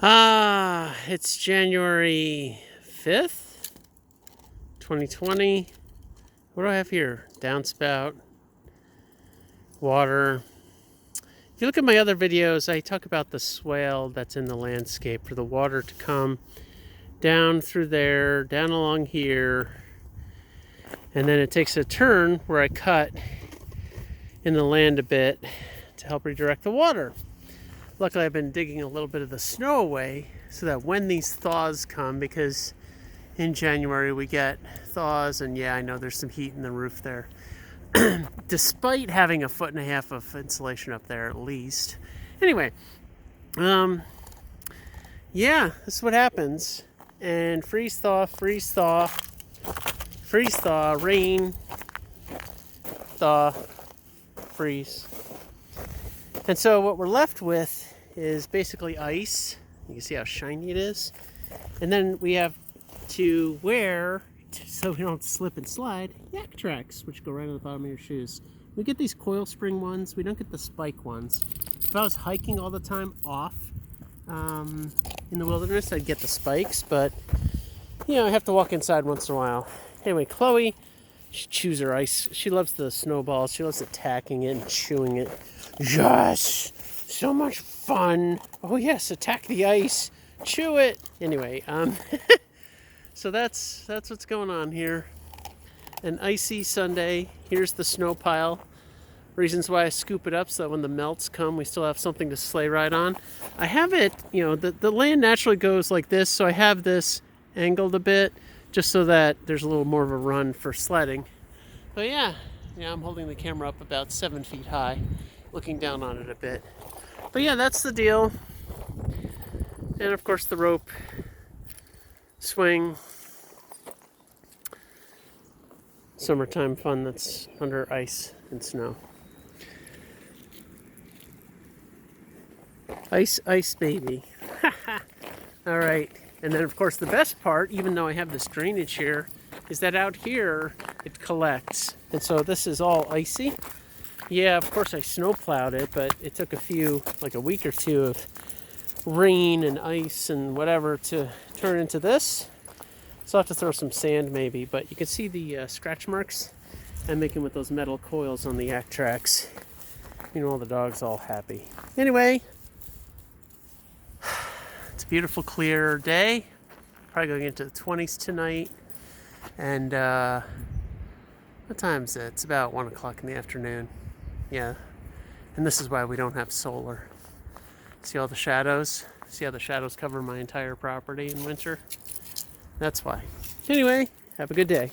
It's January 5th, 2020. What do I have here? Downspout, water. If you look at my other videos, I talk about the swale that's in the landscape for the water to come down through there, down along here, and then it takes a turn where I cut in the land a bit to help redirect the water. Luckily, I've been digging a little bit of the snow away so that when these thaws come, because in January we get thaws, and yeah, I know there's some heat in the roof there. Despite having 1.5 feet of insulation up there at least. Anyway, yeah, this is what happens. And freeze thaw, freeze thaw, freeze thaw, rain, thaw, freeze. And so what we're left with is basically ice. You can see how shiny it is. And then we have to wear, so we don't slip and slide, yaktrax, which go right on the bottom of your shoes. We get these coil spring ones. We don't get the spike ones. If I was hiking all the time off in the wilderness, I'd get the spikes, but you know, I have to walk inside once in a while. Anyway, Chloe, she chews her ice. She loves the snowballs. She loves attacking it and chewing it. Yes! So much fun. Oh yes, attack the ice. Chew it. Anyway, so that's what's going on here. An icy Sunday. Here's the snow pile. Reasons why I scoop it up so that when the melts come, we still have something to sleigh ride on. I have it, you know, the land naturally goes like this, so I have this angled a bit just so that there's a little more of a run for sledding. But yeah, I'm holding the camera up about 7 feet high, looking down on it a bit. But yeah, that's the deal. And of course the rope swing. Summertime fun that's under ice and snow. Ice, ice baby. All right. And then of course the best part, even though I have this drainage here, is that out here it collects. And so this is all icy. Yeah, of course I snow plowed it, but it took like a week or two of rain and ice and whatever to turn into this. So I'll have to throw some sand maybe, but you can see the scratch marks I'm making with those metal coils on the yaktrax. You know, all the dogs all happy. Anyway, it's a beautiful clear day. Probably going into the 20s tonight. And what time is it? It's about 1 o'clock in the afternoon. Yeah, and this is why we don't have solar. See all the shadows? See how the shadows cover my entire property in winter? That's why. Anyway, have a good day.